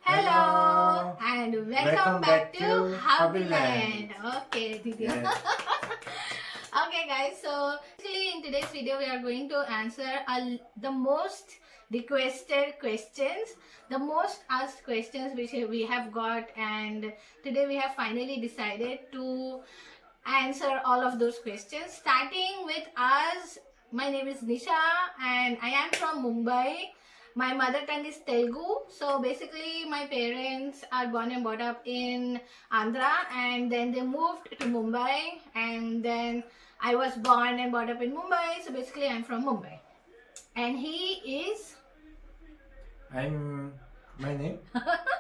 Hello and welcome back to Hubbyland. Okay, Yes. okay guys, so actually in today's video we are going to answer the most requested questions, the most asked questions which we have got, and today we have finally decided to answer all of those questions, starting with us. My name is Nisha and I am from Mumbai. My mother tongue is Telugu. So basically my parents are born and brought up in Andhra, and then they moved to Mumbai, and then I was born and brought up in Mumbai. So basically I'm from Mumbai. And he is... My name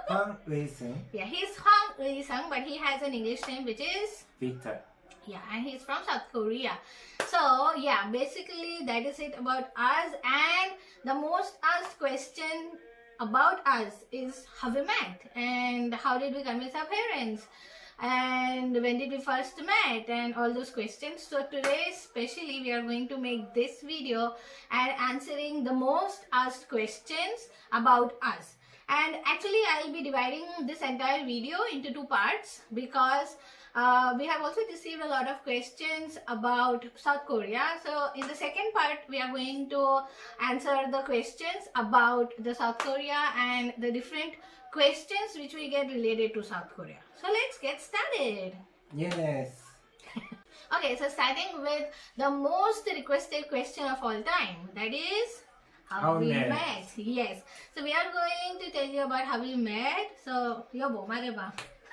Hang Wei-sung. Yeah, he's Hong Ui-sung, but he has an English name which is... Victor. Yeah, and he's from South Korea. So yeah, basically that is it about us. And the most asked question about us is how we met and how did we convince our parents and when did we first met and all those questions. So today especially we are going to make this video and answering the most asked questions about us. And actually I'll be dividing this entire video into two parts because we have also received a lot of questions about South Korea. So in the second part we are going to answer the questions about the South Korea and the different questions which we get related to South Korea. So let's get started. Yes. Okay, so starting with the most requested question of all time, that is how we met. Yes. So we are going to tell you about how we met. So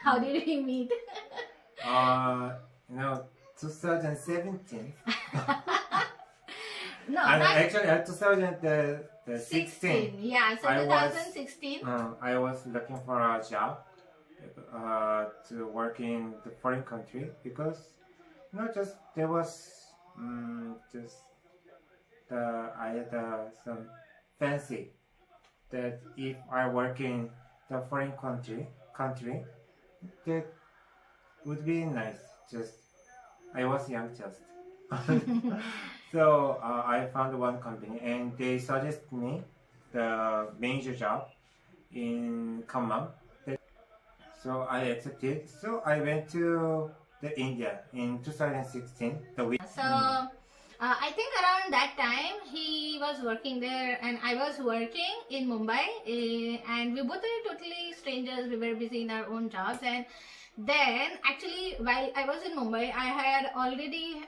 how did we meet? 2017. No, And not actually, 2016. Yeah, so 2016. I was looking for a job to work in the foreign country because just there was I had some fancy that if I work in the foreign country that would be nice. Just I was young just. So I found one company and they suggested me the manager job in Khammam. So I accepted. So I went to the India in 2016. So I think around that time he was working there and I was working in Mumbai, and we both were totally strangers. We were busy in our own jobs, and then actually while I was in Mumbai I had already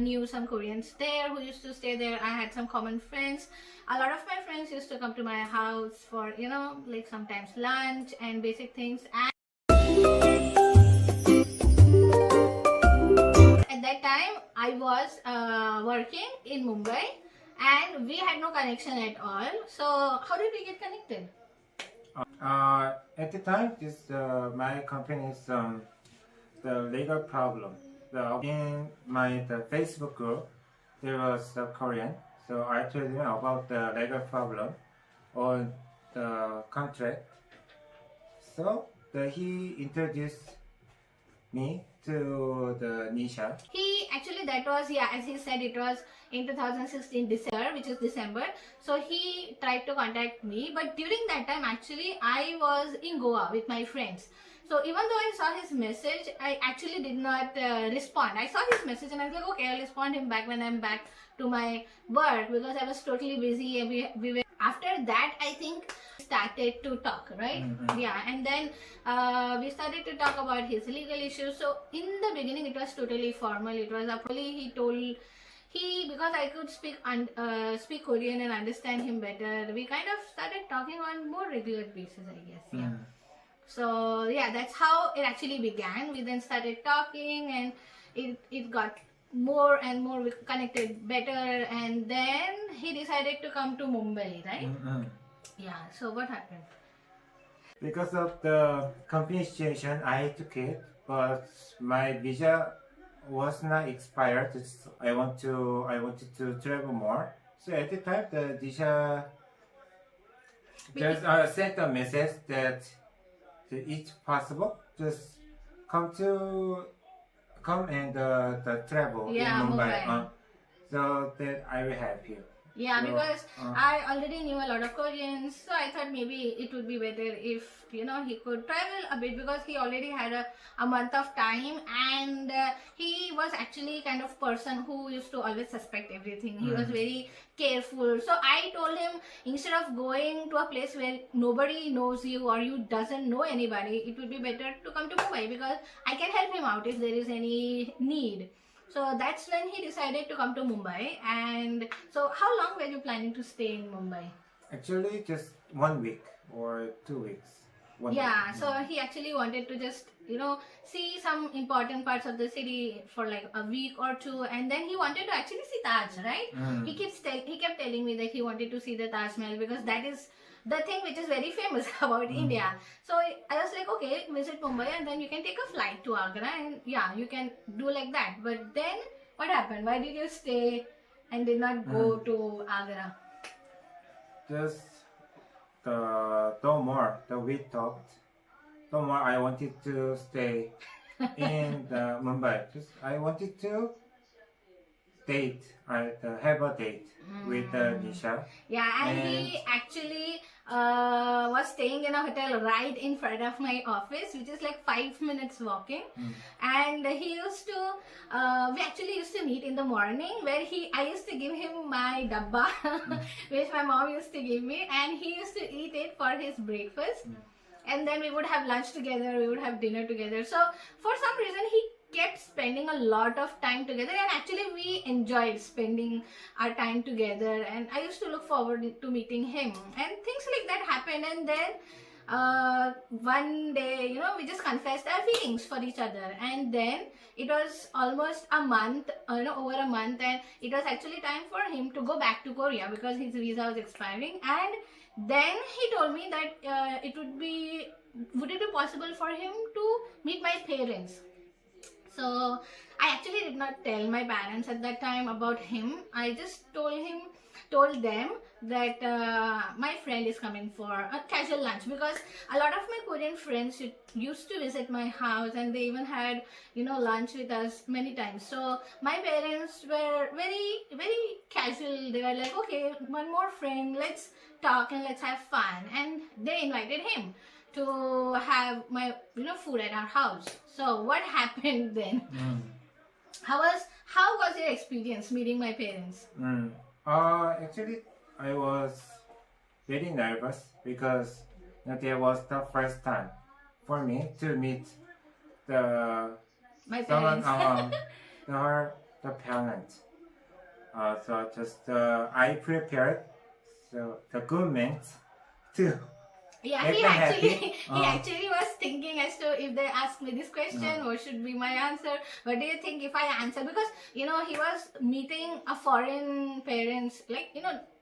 knew some Koreans there who used to stay there. I had some common friends. A lot of my friends used to come to my house for like sometimes lunch and basic things. And at that time I was working in Mumbai and we had no connection at all. So how did we get connected? At the time, my company's the legal problem. In the Facebook group, there was a Korean, so I told him about the legal problem on the contract. So he introduced me to the Nisha. That was, yeah, as he said, it was in 2016 December, which is December. So he tried to contact me, but during that time actually I was in Goa with my friends. So even though I saw his message, I actually did not respond. I saw his message and I was like, okay, I'll respond him back when I'm back to my work, because I was totally busy. And we were, after that I think started to talk, right? Yeah, and then we started to talk about his legal issues. So in the beginning it was totally formal. It was because I could speak Korean and understand him better, we kind of started talking on more regular basis, I guess. Yeah. So yeah, that's how it actually began. We then started talking and it got more and more, we connected better, and then he decided to come to Mumbai, right? Yeah, so what happened? Because of the company situation, I took it, but my visa was not expired. I wanted to travel more. So at the time, the visa just sent a message that it's possible. Just come and the travel in Mumbai. So that I will help you. Yeah, So, because I already knew a lot of Koreans, so I thought maybe it would be better if he could travel a bit, because he already had a month of time, and he was actually kind of person who used to always suspect everything. He was very careful. So I told him, instead of going to a place where nobody knows you or you doesn't know anybody, it would be better to come to Mumbai, because I can help him out if there is any need. So that's when he decided to come to Mumbai. And so how long were you planning to stay in Mumbai? Actually, just 1 week or 2 weeks. Yeah, week. so he actually wanted to just, see some important parts of the city for like a week or two, and then he wanted to actually see Taj, right? He kept telling me that he wanted to see the Taj Mahal, because that is the thing which is very famous about India. So I was like, okay, visit Mumbai and then you can take a flight to Agra, and yeah, you can do like that. But then what happened? Why did you stay and did not go to Agra? Just the we talked, the more I wanted to stay in the Mumbai. Just I wanted to have a date with Nisha. Yeah, and he actually was staying in a hotel right in front of my office, which is like 5 minutes walking. And he used to, we actually used to meet in the morning, where I used to give him my dabba, which my mom used to give me, and he used to eat it for his breakfast. And then we would have lunch together, we would have dinner together. So for some reason, he kept spending a lot of time together, and actually we enjoyed spending our time together, and I used to look forward to meeting him, and things like that happened. And then one day, we just confessed our feelings for each other, and then it was almost a month, over a month, and it was actually time for him to go back to Korea because his visa was expiring. And then he told me that would it be possible for him to meet my parents? So I actually did not tell my parents at that time about him. I just told them that my friend is coming for a casual lunch, because a lot of my Korean friends used to visit my house, and they even had lunch with us many times. So my parents were very, very casual. They were like, okay, one more friend, let's talk and let's have fun. And they invited him to have my food at our house. So what happened then? How was your experience meeting my parents? Actually, I was very nervous because that was the first time for me to meet My parents. the parent. So just I prepared the government to. Yeah, he actually was thinking as to, if they ask me this question, what should be my answer? What do you think if I answer? Because he was meeting a foreign parents, like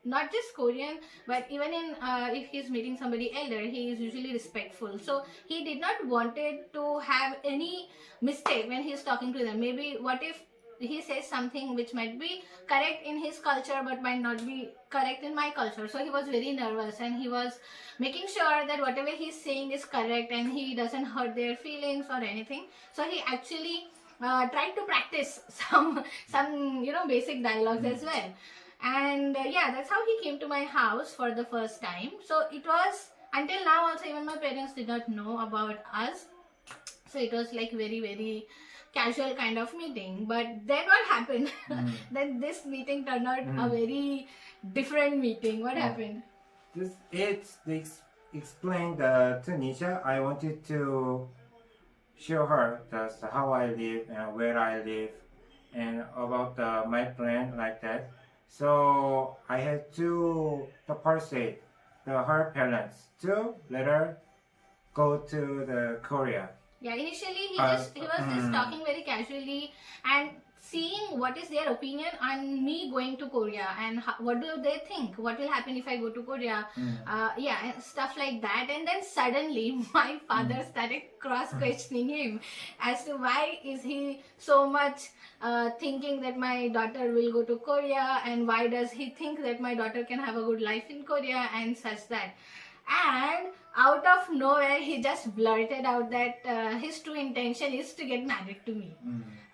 not just Korean, but even in if he's meeting somebody elder, he is usually respectful. So he did not wanted to have any mistake when he's talking to them. Maybe what if he says something which might be correct in his culture but might not be correct in my culture. So he was very nervous, and he was making sure that whatever he's saying is correct and he doesn't hurt their feelings or anything. So he actually tried to practice some basic dialogues as well. And yeah, that's how he came to my house for the first time. So it was, until now also, even my parents did not know about us. So it was like very, very casual kind of meeting. But then what happened? Then this meeting turned out a very different meeting. What happened? They explained to Nisha. I wanted to show her how I live and where I live, and about my plan, like that. So I had to persuade her parents to let her go to the Korea. Yeah, initially he was just talking very casually and seeing what is their opinion on me going to Korea, and what do they think, what will happen if I go to Korea, yeah, and stuff like that. And then suddenly my father started cross-questioning him as to why is he so much thinking that my daughter will go to Korea, and why does he think that my daughter can have a good life in Korea, and such that. And out of nowhere, he just blurted out that his true intention is to get married to me.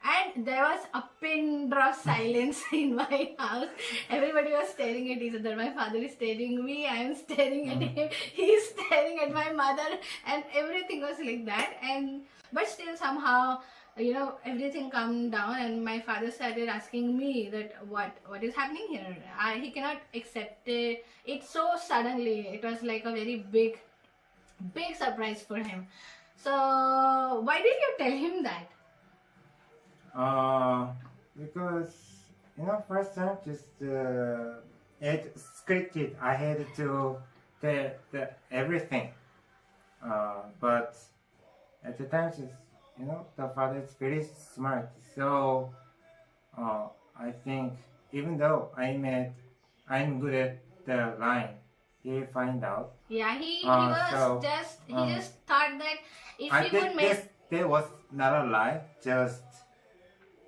And there was a pin drop silence in my house. Everybody was staring at each other. My father is staring me, I am staring at him, he is staring at my mother, and everything was like that. And but still somehow, you know, everything calmed down, and my father started asking me that what is happening here. He cannot accept it so suddenly. It was like a very big surprise for him. So why did you tell him that? Because, you know, first time just it scripted. I had to the everything. But at the time, just, you know, the father is very smart. So I think even though I'm good at the line, he find out. Yeah, he so, just thought that if I he think would make there was not a lie, just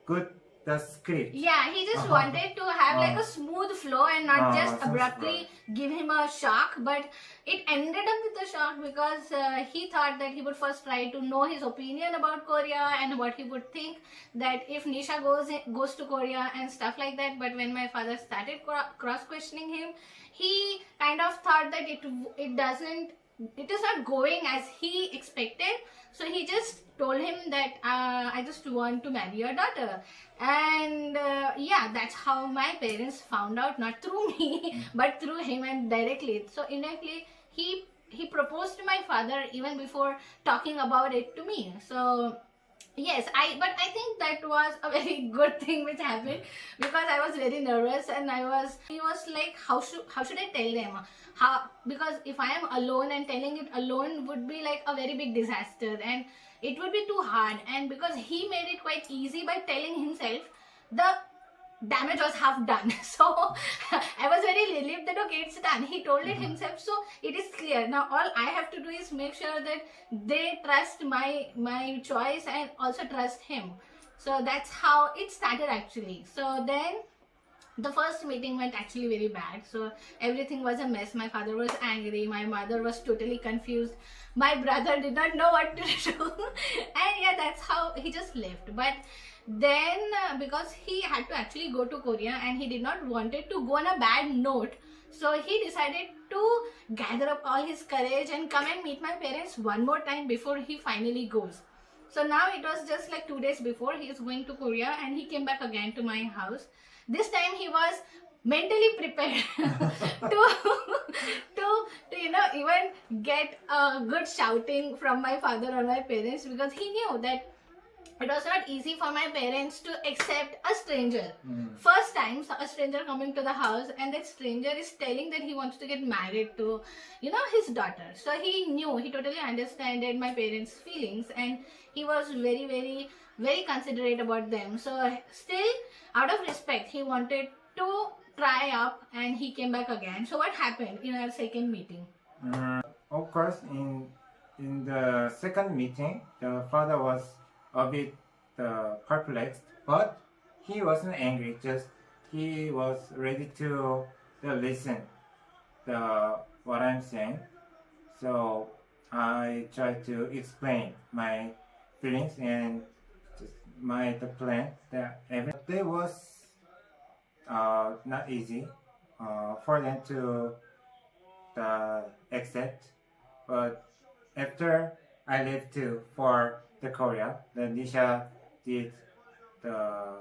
good the script. Yeah, he just wanted to have like a smooth flow and not just abruptly give him a shock. But it ended up with a shock because he thought that he would first try to know his opinion about Korea and what he would think that if Nisha goes to Korea and stuff like that. But when my father started cross-questioning him, he kind of thought that it is not going as he expected. So he just told him that I just want to marry your daughter. And yeah, that's how my parents found out, not through me but through him and directly. So indirectly he proposed to my father even before talking about it to me. So yes, but I think that was a very good thing which happened, because I was very nervous and he was like, how should I tell them? Because if I am alone and telling it alone would be like a very big disaster and it would be too hard. And because he made it quite easy by telling himself, the damage was half done. So I was very relieved that okay, it's done. He told it himself, so it is clear. Now all I have to do is make sure that they trust my choice and also trust him. So that's how it started actually. So then the first meeting went actually very bad. So everything was a mess. My father was angry, my mother was totally confused, my brother did not know what to do. And yeah, that's how he just left. But then because he had to actually go to Korea and he did not wanted to go on a bad note, so he decided to gather up all his courage and come and meet my parents one more time before he finally goes. So now it was just like 2 days before he is going to Korea, and he came back again to my house. This time he was mentally prepared to you know, even get a good shouting from my father or my parents, because he knew that it was not easy for my parents to accept a stranger. First time a stranger coming to the house, and that stranger is telling that he wants to get married to, you know, his daughter. So he knew, he totally understood my parents' feelings, and he was very, very, very considerate about them. So still, out of respect, he wanted to try up, and he came back again. So what happened in our second meeting? Of course, in the second meeting, the father was a bit perplexed, but he wasn't angry. Just he was ready to listen what I'm saying. So I tried to explain my feelings and just the plan. It was not easy for them to accept, but after I left for the Korea, then Nisha did the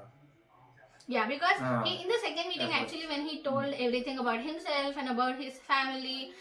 yeah, because in the second meeting actually, when he told everything about himself and about his family,